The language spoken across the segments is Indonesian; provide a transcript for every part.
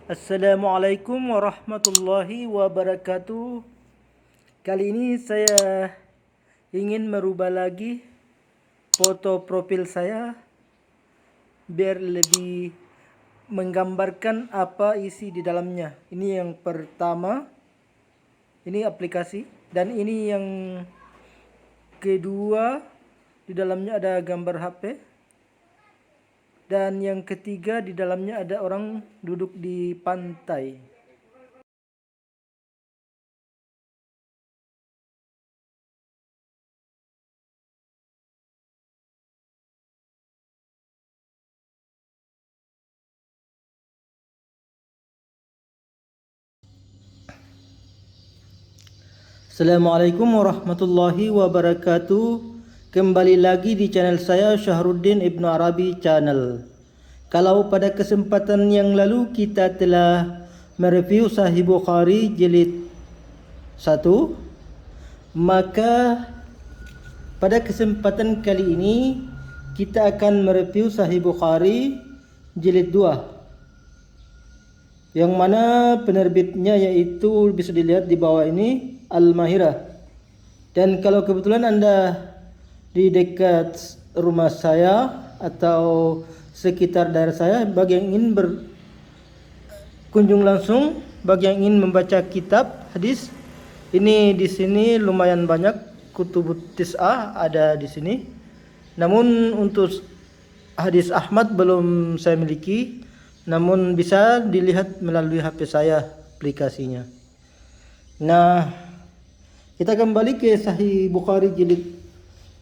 Assalamualaikum warahmatullahi wabarakatuh. Kali ini saya ingin merubah lagi foto profil saya biar lebih menggambarkan apa isi di dalamnya. Ini yang pertama, ini aplikasi, dan ini yang kedua, di dalamnya ada gambar HP. Dan yang ketiga, di dalamnya ada orang duduk di pantai. Assalamualaikum warahmatullahi wabarakatuh. Kembali lagi di channel saya, Syahruddin Ibnu Arabi Channel. Kalau pada kesempatan yang lalu kita telah mereview Sahih Bukhari jilid 1, maka pada kesempatan kali ini kita akan mereview Sahih Bukhari jilid 2, yang mana penerbitnya yaitu bisa dilihat di bawah ini, Al-Mahirah. Dan kalau kebetulan Anda di dekat rumah saya atau sekitar daerah saya, bagi yang ingin berkunjung langsung, bagi yang ingin membaca kitab hadis, ini di sini lumayan banyak kutubut tis'ah ada di sini. Namun untuk hadis Ahmad belum saya miliki, namun bisa dilihat melalui HP saya aplikasinya. Nah, kita kembali ke Sahih Bukhari jilid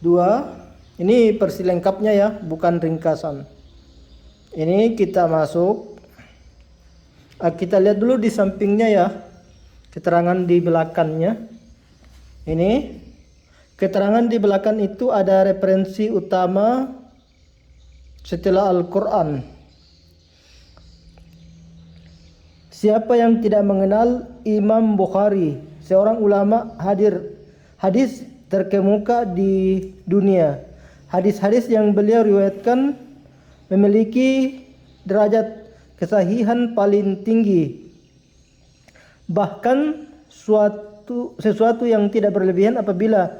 2. Ini versi lengkapnya ya, bukan ringkasan. Ini kita masuk. Kita lihat dulu di sampingnya ya, keterangan di belakangnya. Ini keterangan di belakang itu ada referensi utama setelah Al-Quran. Siapa yang tidak mengenal Imam Bukhari, seorang ulama hadis terkemuka di dunia. Hadis-hadis yang beliau riwayatkan memiliki derajat kesahihan paling tinggi. Bahkan sesuatu yang tidak berlebihan apabila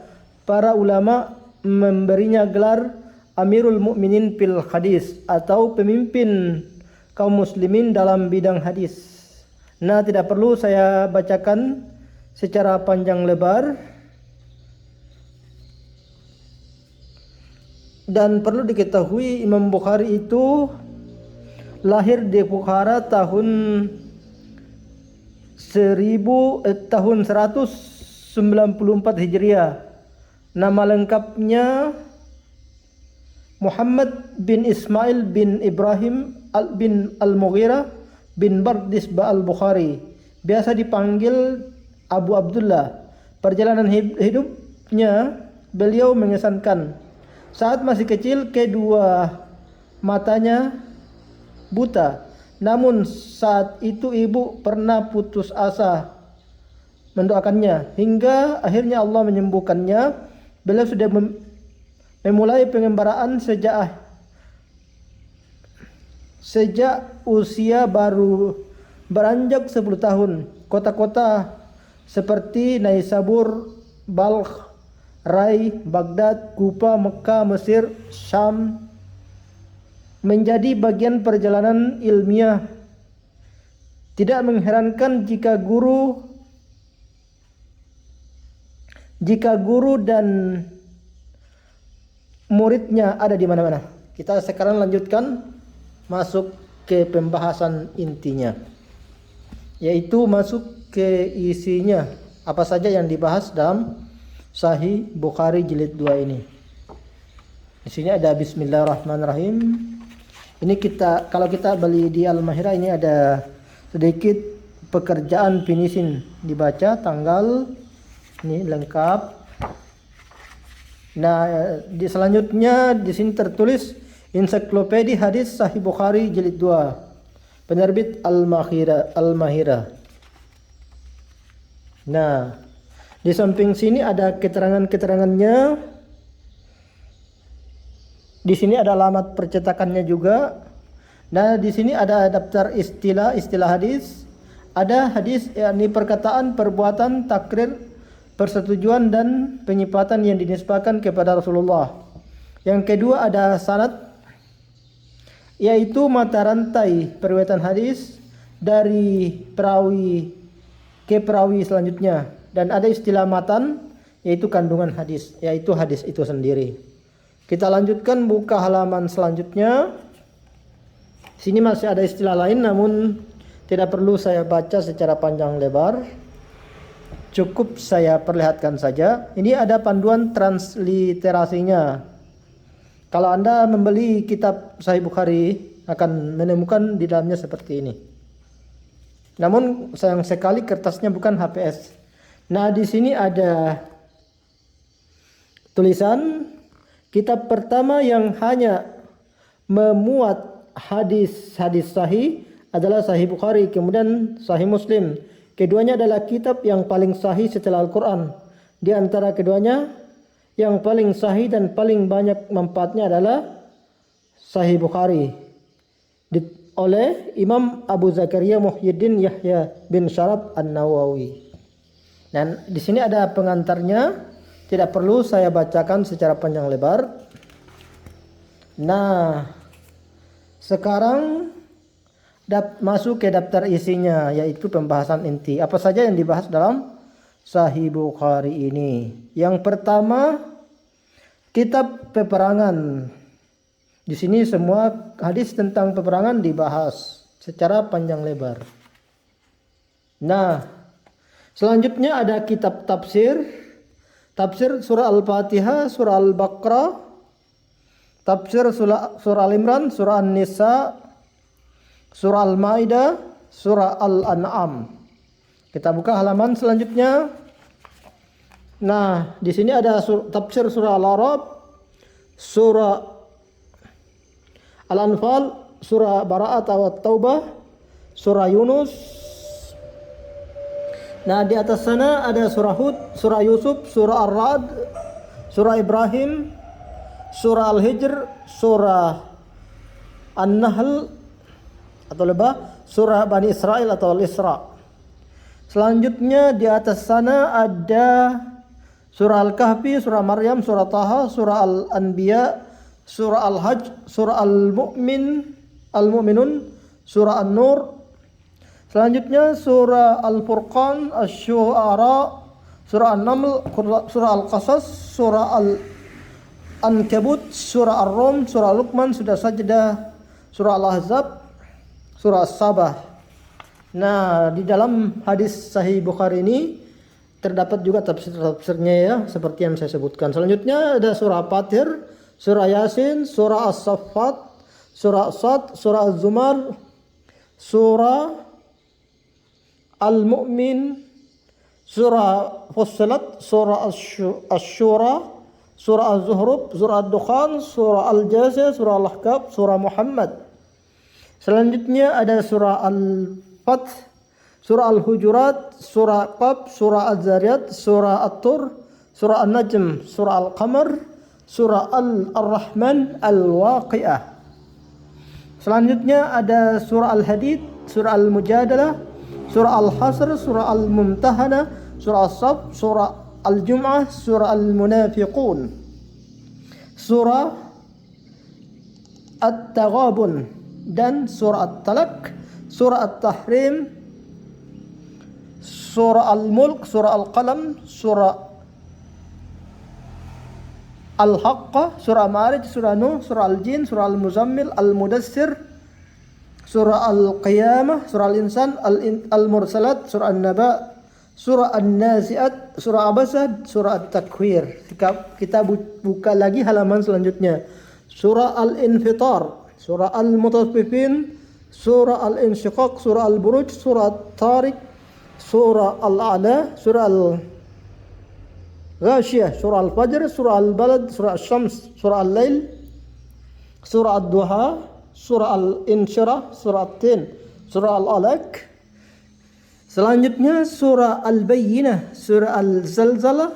para ulama memberinya gelar Amirul Mukminin fil Hadis atau pemimpin kaum muslimin dalam bidang hadis. Nah, tidak perlu saya bacakan secara panjang lebar. Dan perlu diketahui Imam Bukhari itu lahir di Bukhara tahun 194 Hijriah. Nama lengkapnya Muhammad bin Ismail bin Ibrahim bin Al-Mughirah bin Bardis Al-Bukhari. Biasa dipanggil Abu Abdullah. Perjalanan hidupnya beliau mengesankan. Saat masih kecil, kedua matanya buta. Namun saat itu ibu pernah putus asa mendoakannya, hingga akhirnya Allah menyembuhkannya. Beliau sudah memulai pengembaraan sejak usia baru beranjak 10 tahun. Kota-kota seperti Naisabur, Balkh, Rai, Baghdad, Kufa, Mekah, Mesir, Syam menjadi bagian perjalanan ilmiah. Tidak mengherankan jika guru dan muridnya ada di mana-mana. Kita sekarang lanjutkan masuk ke pembahasan intinya, yaitu masuk ke isinya. Apa saja yang dibahas dalam Sahih Bukhari jilid 2 ini. Isinya ada Bismillahirrahmanirrahim. Ini kalau kita beli di Al-Mahirah, ini ada sedikit pekerjaan finishing, dibaca tanggal, ini lengkap. Nah, selanjutnya di sini tertulis Ensiklopedia Hadis Sahih Bukhari jilid 2. Penerbit Al-Mahirah. Nah, di samping sini ada keterangannya. Di sini ada alamat percetakannya juga. Nah, di sini ada daftar istilah hadis. Ada hadis yakni perkataan, perbuatan, takrir, persetujuan dan penyifatan yang dinisbahkan kepada Rasulullah. Yang kedua ada sanad, yaitu mata rantai periwayatan hadis dari perawi ke perawi selanjutnya. Dan ada istilah matan, yaitu kandungan hadis, yaitu hadis itu sendiri. Kita lanjutkan buka halaman selanjutnya. Sini masih ada istilah lain, namun tidak perlu saya baca secara panjang lebar. Cukup saya perlihatkan saja. Ini ada panduan transliterasinya. Kalau Anda membeli kitab Sahih Bukhari akan menemukan di dalamnya seperti ini. Namun sayang sekali kertasnya bukan HPS. Nah, di sini ada tulisan kitab pertama yang hanya memuat hadis-hadis sahih adalah Sahih Bukhari, kemudian Sahih Muslim. Keduanya adalah kitab yang paling sahih setelah Al-Quran. Di antara keduanya, yang paling sahih dan paling banyak manfaatnya adalah Sahih Bukhari. Oleh Imam Abu Zakaria Muhyiddin Yahya bin Syaraf An-Nawawi. Dan di sini ada pengantarnya, tidak perlu saya bacakan secara panjang lebar. Nah, sekarang masuk ke daftar isinya, yaitu pembahasan inti. Apa saja yang dibahas dalam Sahih Bukhari ini? Yang pertama, kitab peperangan. Di sini semua hadis tentang peperangan dibahas secara panjang lebar. Nah, selanjutnya ada kitab tafsir. Tafsir surah Al-Fatihah, surah Al-Baqarah, tafsir surah Al-Imran, surah An-Nisa, surah Al-Maidah, surah Al-An'am. Kita buka halaman selanjutnya. Nah, di sini ada tafsir surah Al-A'raf, surah Al-Anfal, surah Bara'at atau Taubah, surah Yunus. Nah, di atas sana ada surah Hud, surah Yusuf, surah Ar-Ra'd, surah Ibrahim, surah Al-Hijr, surah An-Nahl atau lebah, surah Bani Israel atau Al-Isra. Selanjutnya di atas sana ada surah Al-Kahfi, surah Maryam, surah Taha, surah Al-Anbiya, surah Al-Hajj, surah Al-Mu'minun, surah An-Nur. Selanjutnya surah Al-Furqan, Asy-Syu'ara, surah An-Naml, surah Al-Qasas, surah Al-Ankabut, surah Ar-Rum, surah Luqman, surah Sajdah, surah Al-Ahzab, surah As-Sabah. Nah, di dalam hadis Sahih Bukhari ini terdapat juga tafsir-tafsirnya ya, seperti yang saya sebutkan. Selanjutnya ada surah Fatir, surah Yasin, surah As-Saffat, surah Sad, surah Az-Zumar, surah Al-Mu'min, surah Fussilat, surah Asy-Syura, surah Az-Zuhruf, surah Ad-Dukhan, surah Al-Jasiyah, surah Al-Ahqaf, surah Muhammad. Selanjutnya ada surah Al-Fath, surah Al-Hujurat, surah Qaf, surah Az-Zariyat, surah At-Tur, surah An-Najm, surah Al-Qamar, surah Al-Rahman, Al-Waqi'ah. Selanjutnya ada surah Al-Hadid, surah Al-Mujadalah, surah Al-Hasr, surah Al-Mumtahana, surah As-Saf, surah Al-Jum'ah, surah Al-Munafiqun, surah At-Taghabun, dan surah At-Talaq, surah At-Tahrim, surah Al-Mulk, surah Al-Qalam, surah Al-Haqqah, surah Ma'arij, surah Nuh, surah Al-Jin, surah Al-Muzammil, Al-Mudassir, surah Al-Qiyamah, surah Al-Insan, Al-Mursalat, surah An-Naba, surah An-Nazi'at, surah Abasah, surah At-Takwir. Kita buka lagi halaman selanjutnya. Surah Al-Infitar, surah Al-Mutaffifin, surah Al-Insyiqaq, surah Al-Buruj, surah At-Tariq, surah Al-A'la, surah Al-Ghashiyah, surah Al-Fajr, surah Al-Balad, surah Al-Syams, surah Al-Lail, surah Ad-Duha, surah Al-Insyirah, surah At-Tin, surah Al-Alaq. Selanjutnya surah Al-Bayyinah, surah Al-Zalzalah,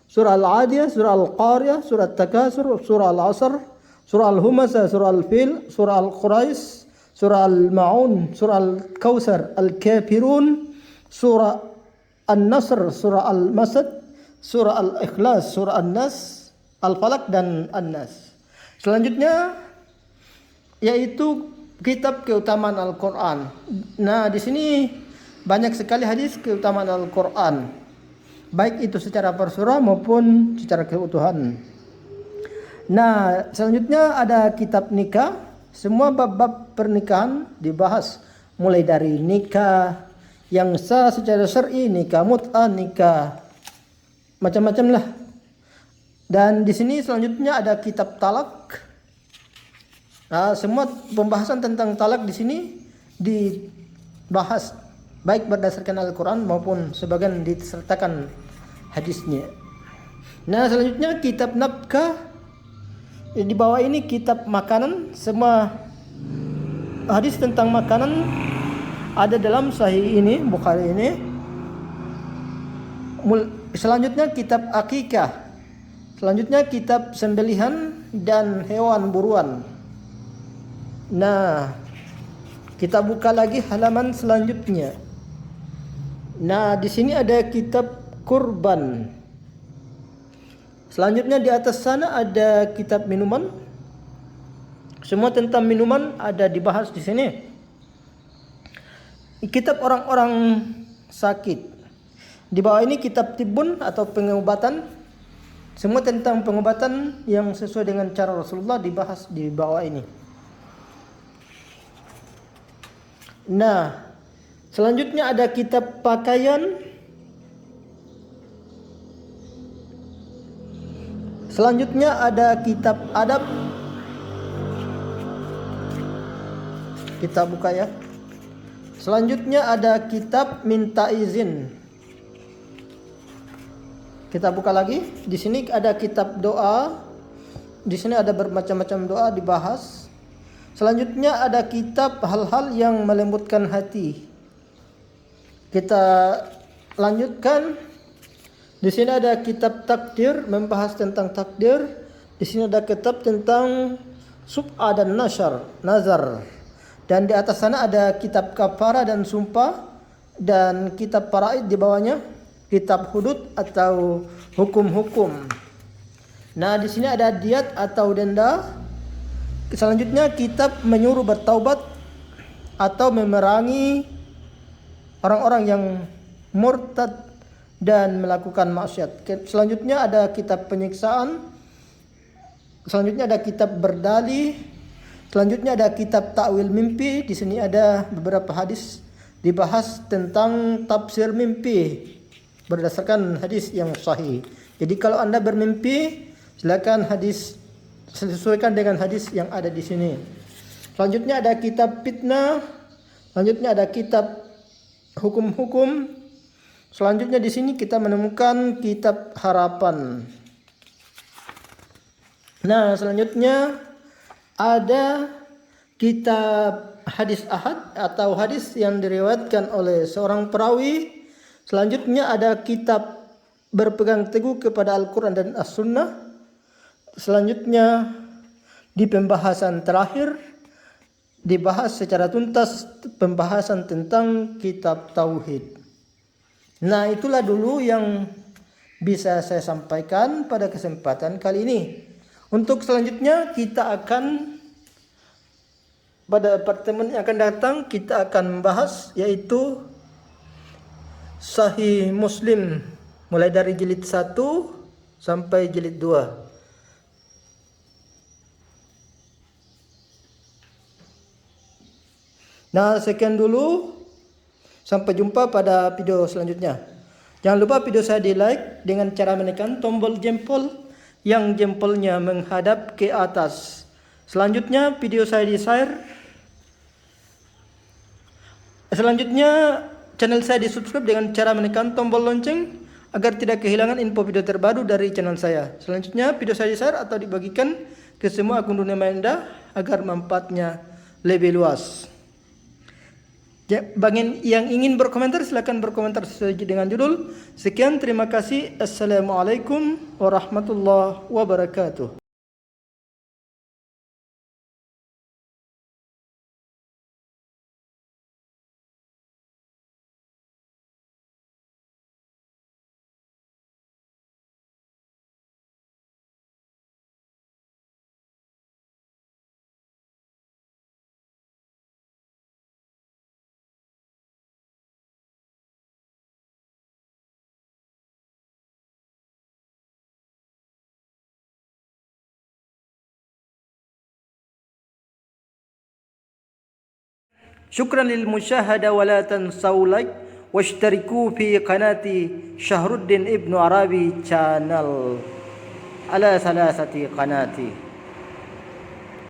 surah Al-Adiyah, surah Al-Qariyah, surah At-Takasur, surah Al-Asr, surah Al-Humazah, surah Al-Fil, surah Al-Quraish, surah Al-Ma'un, surah Al-Kautsar, Al-Kafirun, surah An-Nasr, surah Al-Masad, surah Al-Ikhlas, surah An-Nas, Al-Falaq dan An-Nas. Selanjutnya yaitu kitab keutamaan Al-Qur'an. Nah, di sini banyak sekali hadis keutamaan Al-Qur'an, baik itu secara per surah maupun secara keutuhan. Nah, selanjutnya ada kitab nikah. Semua bab-bab pernikahan dibahas, mulai dari nikah yang sah secara syar'i, nikah mut'ah, nikah macam-macam lah. Dan di sini selanjutnya ada kitab talak. Nah, semua pembahasan tentang talak di sini dibahas, baik berdasarkan Al-Quran maupun sebagian disertakan hadisnya. Nah, selanjutnya kitab nafkah. Di bawah ini kitab makanan. Semua hadis tentang makanan ada dalam Sahih ini, Bukhari ini. Selanjutnya kitab akikah. Selanjutnya kitab sembelihan dan hewan buruan. Nah, kita buka lagi halaman selanjutnya. Nah, di sini ada kitab kurban. Selanjutnya di atas sana ada kitab minuman. Semua tentang minuman ada dibahas di sini. Kitab orang-orang sakit. Di bawah ini kitab tibun atau pengobatan. Semua tentang pengobatan yang sesuai dengan cara Rasulullah dibahas di bawah ini. Nah, selanjutnya ada kitab pakaian. Selanjutnya ada kitab adab. Kita buka ya. Selanjutnya ada kitab minta izin. Kita buka lagi. Di sini ada kitab doa. Di sini ada bermacam-macam doa dibahas. Selanjutnya ada kitab hal-hal yang melembutkan hati. Kita lanjutkan. Di sini ada kitab takdir, membahas tentang takdir. Di sini ada kitab tentang sub'a dan nazar. Dan di atas sana ada kitab kafara dan sumpah, dan kitab faraid di bawahnya, kitab hudud atau hukum-hukum. Nah, di sini ada diat atau denda. Selanjutnya kitab menyuruh bertaubat atau memerangi orang-orang yang murtad dan melakukan maksiat. Selanjutnya ada kitab penyiksaan. Selanjutnya ada kitab berdalih. Selanjutnya ada kitab takwil mimpi. Di sini ada beberapa hadis dibahas tentang tafsir mimpi berdasarkan hadis yang sahih. Jadi kalau Anda bermimpi, silakan hadis sesuaikan dengan hadis yang ada di sini. Selanjutnya ada kitab fitnah. Selanjutnya ada kitab hukum-hukum. Selanjutnya di sini kita menemukan kitab harapan. Nah, selanjutnya ada kitab hadis ahad atau hadis yang diriwayatkan oleh seorang perawi. Selanjutnya ada kitab berpegang teguh kepada Al-Quran dan As-Sunnah. Selanjutnya di pembahasan terakhir dibahas secara tuntas pembahasan tentang kitab tauhid. Nah, itulah dulu yang bisa saya sampaikan pada kesempatan kali ini. Untuk selanjutnya kita akan pada pertemuan yang akan datang kita akan membahas yaitu Sahih Muslim mulai dari jilid 1 sampai jilid 2. Nah, sekian dulu. Sampai jumpa pada video selanjutnya. Jangan lupa video saya di like dengan cara menekan tombol jempol yang jempolnya menghadap ke atas. Selanjutnya video saya di share. Selanjutnya channel saya di subscribe dengan cara menekan tombol lonceng agar tidak kehilangan info video terbaru dari channel saya. Selanjutnya video saya di share atau dibagikan ke semua akun dunia Anda agar manfaatnya lebih luas. Bagi yang ingin berkomentar silakan berkomentar sesuai dengan judul. Sekian, terima kasih. Assalamualaikum warahmatullahi wabarakatuh. Syukran lil musyahada wa la tansaw like washtariku fi qanati Syahruddin Ibnu Arabi channel ala salasati qanati.